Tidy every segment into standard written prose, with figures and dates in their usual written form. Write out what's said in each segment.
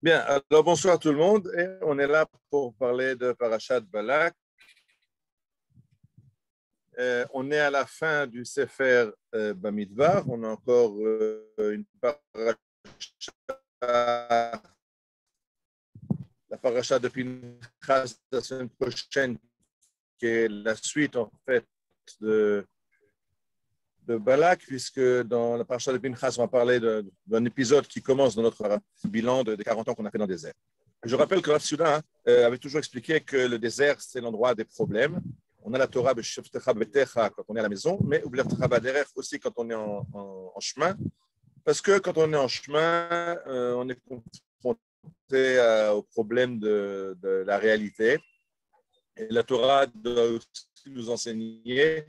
Bien, alors bonsoir tout le monde. Et on est là pour parler de Parashat Balak. On est à la fin du Sefer Bamidbar. On a encore une paracha, la paracha de Pinchas la semaine prochaine, qui est la suite en fait de Balak, puisque dans la paracha de Pinchas, on va parler d'un épisode qui commence dans notre bilan des 40 ans qu'on a fait dans le désert. Je rappelle que Rav Souda avait toujours expliqué que le désert, c'est l'endroit des problèmes. On a la Torah quand on est à la maison, mais aussi quand on est en chemin. Parce que quand on est en chemin, on est confronté aux problèmes de la réalité. Et la Torah doit aussi nous enseigner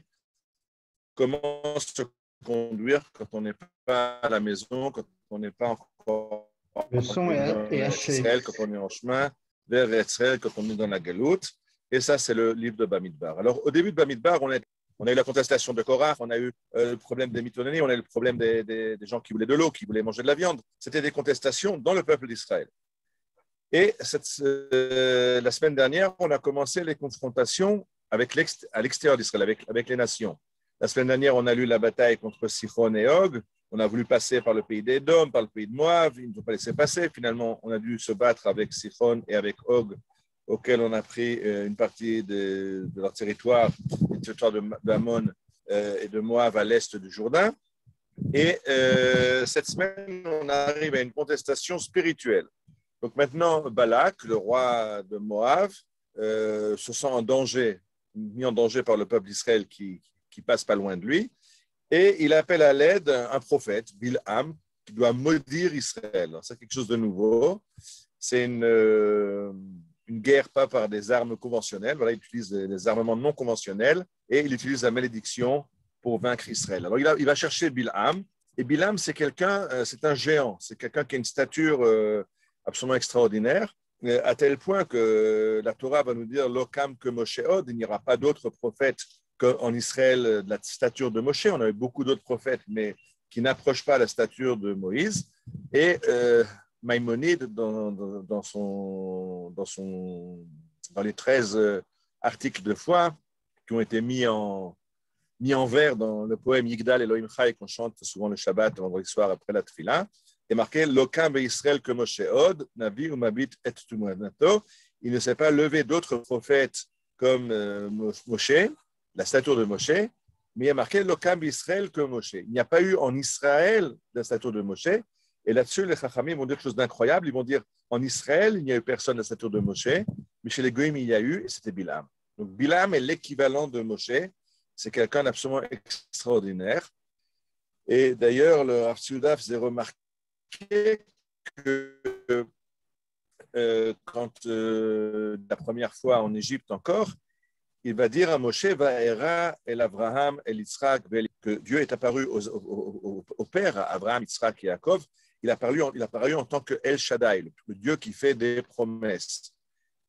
comment se conduire quand on n'est pas à la maison, quand on n'est pas encore le son est haché. Israël, quand on est en chemin, vers Israël, quand on est dans la Galoute. Et ça, c'est le livre de Bamidbar. Alors, au début de Bamidbar, on a eu la contestation de Korah, on a eu le problème des Mitonénis, on a eu le problème des gens qui voulaient de l'eau, qui voulaient manger de la viande. C'était des contestations dans le peuple d'Israël. Et la semaine dernière, on a commencé les confrontations à l'extérieur d'Israël, avec les nations. La semaine dernière, on a lu la bataille contre Sichon et Og. On a voulu passer par le pays d'Édom, par le pays de Moab. Ils ne nous ont pas laissé passer. Finalement, on a dû se battre avec Sichon et avec Og, auquel on a pris une partie de leur territoire, le territoire d'Ammon et de Moab à l'est du Jourdain. Et cette semaine, on arrive à une contestation spirituelle. Donc maintenant, Balak, le roi de Moab, se sent en danger, mis en danger par le peuple d'Israël qui passe pas loin de lui. Et il appelle à l'aide un prophète, Bilham, qui doit maudire Israël. C'est quelque chose de nouveau. C'est une guerre pas par des armes conventionnelles. Voilà, il utilise des armements non conventionnels et il utilise la malédiction pour vaincre Israël. Alors il va chercher Bilham. Et Bilham, c'est un géant. C'est quelqu'un qui a une stature absolument extraordinaire, à tel point que la Torah va nous dire Lokam que Moshe Od, il n'y aura pas d'autres prophètes qu'en Israël de la stature de Moshe. On avait beaucoup d'autres prophètes, mais qui n'approchent pas la stature de Moïse. Et Maïmonide, dans les 13 articles de foi qui ont été mis en vers dans le poème Yigdal Elohim Chai qu'on chante souvent le Shabbat, le vendredi soir après la Tfila, est marqué Lokam be'Israël que Moshe Od, Navi ou Mabit et Tumanato. Il ne s'est pas levé d'autres prophètes comme Moshe, la stature de Moshe, mais il y a marqué Lokam be'Israël que Moshe. Il n'y a pas eu en Israël la stature de Moshe. Et là-dessus, les Chachamim vont dire quelque chose d'incroyable. Ils vont dire en Israël, il n'y a eu personne de la stature de Moshe, mais chez les Goïm, il y a eu, et c'était Bilam. Donc Bilam est l'équivalent de Moshe. C'est quelqu'un d'absolument extraordinaire. Et d'ailleurs, le Rav Souda faisait remarquer que quand la première fois en Égypte encore, il va dire à Moshe, Vaera el Abraham, el Yitzhak, que Dieu est apparu au père, Abraham, Yitzhak et Yaakov. Il a apparu en tant que El Shaddai, le Dieu qui fait des promesses.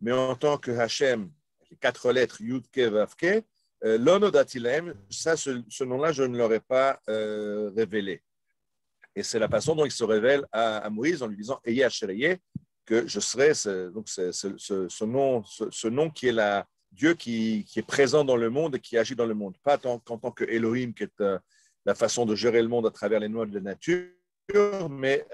Mais en tant que Hachem, les 4 lettres, Yud, Ke, Vav, Ke, L'onodatilem, ça, ce nom-là, je ne l'aurais pas révélé. Et c'est la façon dont il se révèle à Moïse en lui disant Eye Ashereye, que je serai, donc ce nom qui est Dieu qui est présent dans le monde et qui agit dans le monde. Pas qu'en tant que Elohim, qui est la façon de gérer le monde à travers les lois de la nature, mais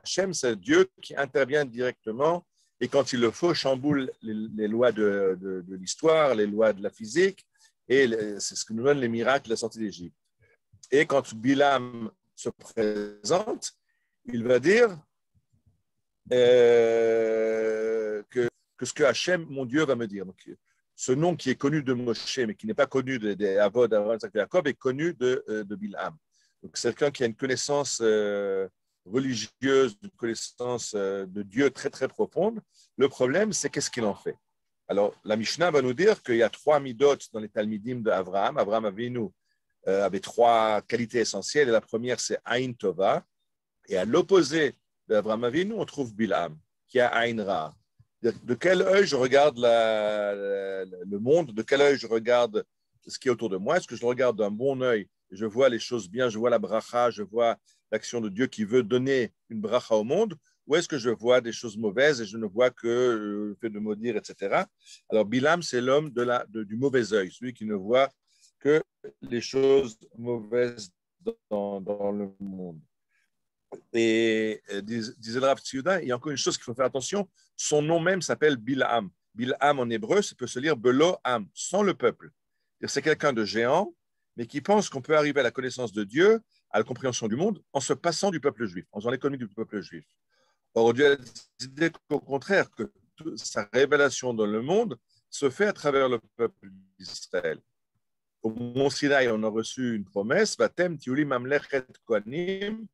Hachem, c'est Dieu qui intervient directement et quand il le faut, chamboule les lois de l'histoire, les lois de la physique. Et c'est ce que nous donne les miracles de la sortie d'Égypte. Et quand Bilam se présente, il va dire que ce que Hachem, mon Dieu, va me dire. Donc, ce nom qui est connu de Moshe, mais qui n'est pas connu des Avod, Aaron, Jacob, est connu de Bilam. Donc, c'est quelqu'un qui a une connaissance religieuse, une connaissance de Dieu très, très profonde. Le problème, c'est qu'est-ce qu'il en fait? Alors, la Mishnah va nous dire qu'il y a 3 midot dans les Talmidim d'Avraham. Avraham Avinu avait 3 qualités essentielles. Et la première, c'est Aïn Tova. Et à l'opposé d'Avraham Avinu, on trouve Bilham, qui a Aïn Ra. De quel œil je regarde le monde? De quel œil je regarde ce qui est autour de moi? Est-ce que je le regarde d'un bon œil? Je vois les choses bien, je vois la bracha, je vois l'action de Dieu qui veut donner une bracha au monde? où est-ce que je vois des choses mauvaises et je ne vois que le fait de maudire, etc. Alors, Bilam, c'est l'homme du mauvais œil, celui qui ne voit que les choses mauvaises dans le monde. Et disait le Rav Tzviuda, il y a encore une chose qu'il faut faire attention, son nom même s'appelle Bil'am. Bil'am en hébreu, ça peut se lire Belo Am, sans le peuple. C'est quelqu'un de géant, mais qui pense qu'on peut arriver à la connaissance de Dieu, à la compréhension du monde, en se passant du peuple juif, en faisant l'économie du peuple juif. Or, Dieu a décidé qu'au contraire, que sa révélation dans le monde se fait à travers le peuple d'Israël. Au Mont Sinaï, on a reçu une promesse, Vatem tiuli mamlechet kohanim,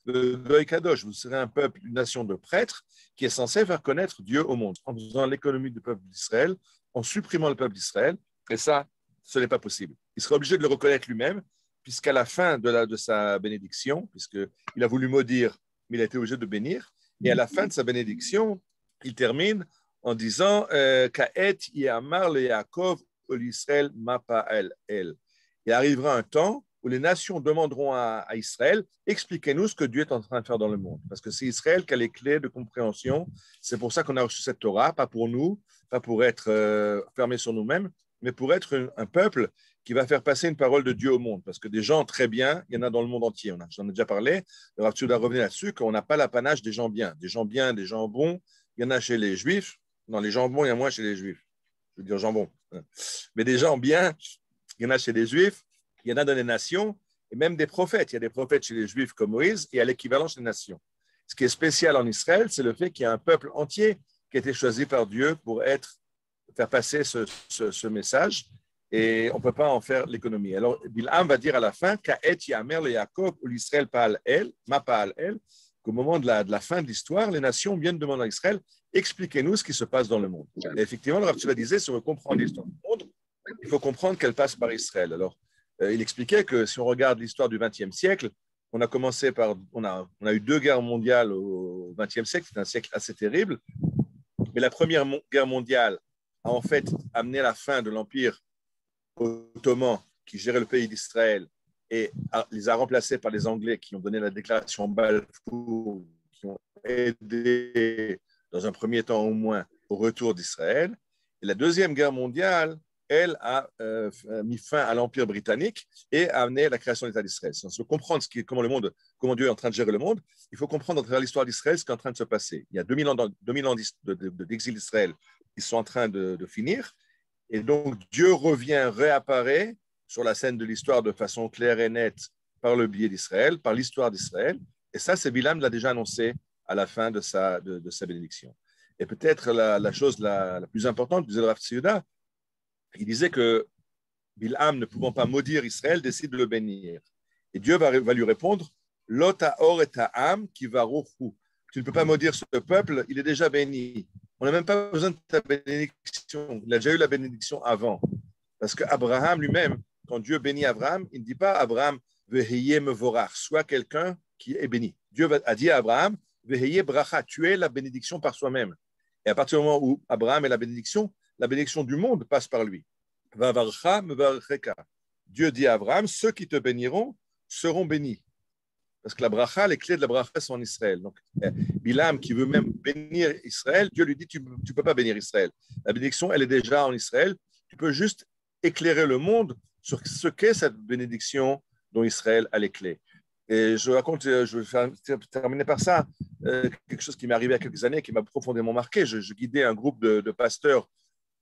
de Goy Kadosh, vous serez un peuple, une nation de prêtres qui est censé faire connaître Dieu au monde, en faisant l'économie du peuple d'Israël, en supprimant le peuple d'Israël, et ça, ce n'est pas possible. Il sera obligé de le reconnaître lui-même, puisqu'à la fin de sa bénédiction, puisqu'il a voulu maudire, mais il a été obligé de bénir, et à la fin de sa bénédiction, il termine en disant Ka'et Yamar le Yaakov l'Israël mapa el. Il arrivera un temps où les nations demanderont à Israël, expliquez-nous ce que Dieu est en train de faire dans le monde. Parce que c'est Israël qui a les clés de compréhension. C'est pour ça qu'on a reçu cette Torah, pas pour nous, pas pour être fermés sur nous-mêmes, mais pour être un peuple qui va faire passer une parole de Dieu au monde. Parce que des gens très bien, il y en a dans le monde entier. J'en ai déjà parlé. Le Rav Tzviuda revenait là-dessus, qu'on n'a pas l'apanage des gens bien. Des gens bien, des gens bons, il y en a chez les Juifs. Non, les gens bons, il y en a moins chez les Juifs. Je veux dire jambon. Mais des gens bien, il y en a chez les Juifs, il y en a dans les nations, et même des prophètes. Il y a des prophètes chez les Juifs comme Moïse, et à l'équivalent chez les nations. Ce qui est spécial en Israël, c'est le fait qu'il y a un peuple entier qui a été choisi par Dieu pour faire passer ce message, et on ne peut pas en faire l'économie. Alors, Bil'am va dire à la fin, Ka'et Yamer le Yaakov ou l'Israël Pa'al El, ma Pa'al El, qu'au moment de la fin de l'histoire, les nations viennent demander à Israël, expliquez-nous ce qui se passe dans le monde. Et effectivement, le Rav Tzviuda disait, si on veut comprendre l'histoire du monde, il faut comprendre qu'elle passe par Israël. Alors, il expliquait que si on regarde l'histoire du XXe siècle, on a eu 2 guerres mondiales au XXe siècle, c'est un siècle assez terrible, mais la Première Guerre mondiale a en fait amené la fin de l'Empire ottoman qui gérait le pays d'Israël et les a remplacés par les Anglais qui ont donné la déclaration Balfour, qui ont aidé dans un premier temps au moins au retour d'Israël. Et la Deuxième Guerre mondiale, elle a mis fin à l'Empire britannique et a amené la création de l'État d'Israël. Si on veut comprendre comment Dieu est en train de gérer le monde, il faut comprendre à travers l'histoire d'Israël ce qui est en train de se passer. Il y a 2000 ans d'exil d'Israël qui sont en train de finir. Et donc, Dieu réapparaît sur la scène de l'histoire de façon claire et nette par le biais d'Israël, par l'histoire d'Israël. Et ça, c'est Bilam l'a déjà annoncé à la fin de sa bénédiction. Et peut-être la chose la plus importante, disait le Rav Tzviuda, il disait que Bil'am, ne pouvant pas maudire Israël, décide de le bénir. Et Dieu va lui répondre, Lota or et ta'am qui va rohu. Tu ne peux pas maudire ce peuple, il est déjà béni. On n'a même pas besoin de ta bénédiction. Il a déjà eu la bénédiction avant. Parce qu'Abraham lui-même, quand Dieu bénit Abraham, il ne dit pas Abraham, Veheye mevorach, sois quelqu'un qui est béni. Dieu a dit à Abraham, Veheye bracha, tu es la bénédiction par soi-même. Et à partir du moment où Abraham est la bénédiction du monde passe par lui. Vavarcha mevarcheka. Dieu dit à Abraham, ceux qui te béniront seront bénis. Parce que la bracha, les clés de la bracha sont en Israël. Donc, Bilam, qui veut même bénir Israël, Dieu lui dit, tu ne peux pas bénir Israël. La bénédiction, elle est déjà en Israël. Tu peux juste éclairer le monde sur ce qu'est cette bénédiction dont Israël a les clés. Et je vais terminer par ça, quelque chose qui m'est arrivé il y a quelques années, qui m'a profondément marqué. Je guidais un groupe de pasteurs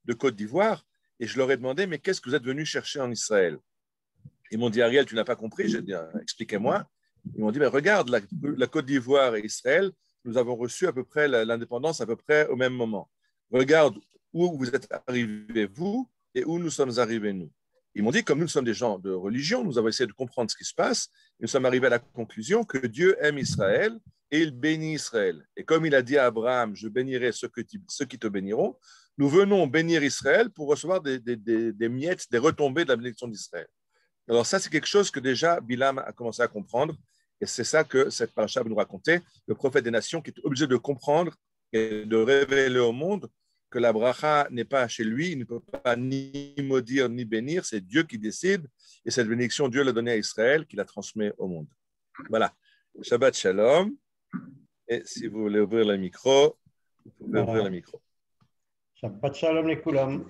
de Côte d'Ivoire et je leur ai demandé, mais qu'est-ce que vous êtes venus chercher en Israël? Ils m'ont dit, Ariel, tu n'as pas compris. J'ai dit, expliquez-moi. Ils m'ont dit, mais regarde, la Côte d'Ivoire et Israël, nous avons reçu à peu près l'indépendance à peu près au même moment. Regarde où vous êtes arrivés, vous, et où nous sommes arrivés, nous. Ils m'ont dit, comme nous sommes des gens de religion, nous avons essayé de comprendre ce qui se passe, et nous sommes arrivés à la conclusion que Dieu aime Israël et il bénit Israël. Et comme il a dit à Abraham, je bénirai ceux qui te béniront, nous venons bénir Israël pour recevoir des miettes, des retombées de la bénédiction d'Israël. Alors ça, c'est quelque chose que déjà Bilam a commencé à comprendre, et c'est ça que cette paracha nous racontait, le prophète des nations qui est obligé de comprendre et de révéler au monde que la bracha n'est pas chez lui, il ne peut pas ni maudire ni bénir, c'est Dieu qui décide, et cette bénédiction, Dieu l'a donnée à Israël, qui la transmet au monde. Voilà. Shabbat Shalom. Et si vous voulez ouvrir le micro, vous pouvez ouvrir le micro. Shabbat shalom les koulam.